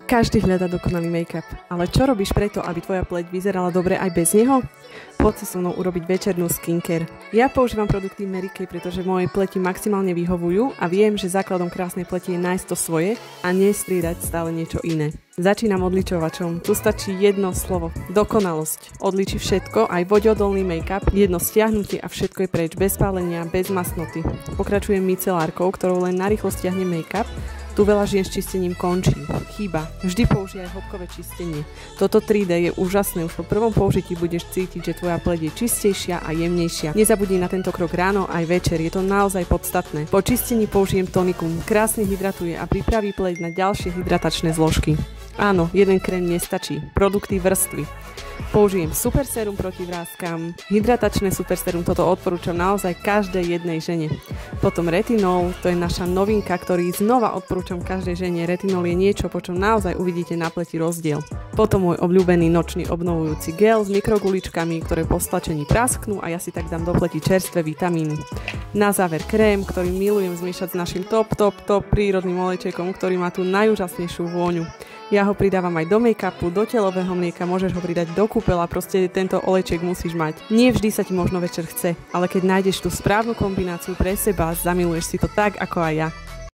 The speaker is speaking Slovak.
Každý hľadá dokonalý make-up, ale čo robíš preto, aby tvoja pleť vyzerala dobre aj bez neho? Poď si so mnou urobiť večernú skincare. Ja používam produkty Mary Kay, pretože mojej pleti maximálne vyhovujú a viem, že základom krásnej pleti je nájsť to svoje a nestriedať stále niečo iné. Začínam odličovačom. Tu stačí jedno slovo. Dokonalosť. Odličí všetko, aj voďodolný make-up, jedno stiahnutie a všetko je preč, bez pálenia, bez masnoty. Pokračujem micelárkou, ktorou len narýchlo stiahne make-up. Tu veľa žien s čistením končí. Chýba. Vždy použij aj hĺbkové čistenie. Toto 3D je úžasné. Už po prvom použití budeš cítiť, že tvoja pleť je čistejšia a jemnejšia. Nezabudni na tento krok ráno aj večer. Je to naozaj podstatné. Po čistení použijem tonikum. Krásne hydratuje a pripraví pleť na ďalšie hydratačné zložky. Áno, jeden krém nestačí. Produkty vrstvy. Použijem super sérum proti vráskam, hydratačné super sérum, toto odporúčam naozaj každej jednej žene. Potom retinol, to je naša novinka, ktorý znova odporúčam každej žene. Retinol je niečo, po čom naozaj uvidíte na pleti rozdiel. Potom môj obľúbený nočný obnovujúci gel s mikroguličkami, ktoré po stlačení prasknú a ja si tak dám do pleti čerstvé vitamíny. Na záver krém, ktorý milujem zmiešať s našim top prírodným olejčekom, ktorý má tú najúžasnejšiu vôňu. Ja ho pridávam aj do make-upu, do telového mlieka, môžeš ho pridať do kúpeľa, proste tento olejček musíš mať. Nie vždy sa ti možno večer chce, ale keď nájdeš tú správnu kombináciu pre seba, zamiluješ si to tak ako aj ja.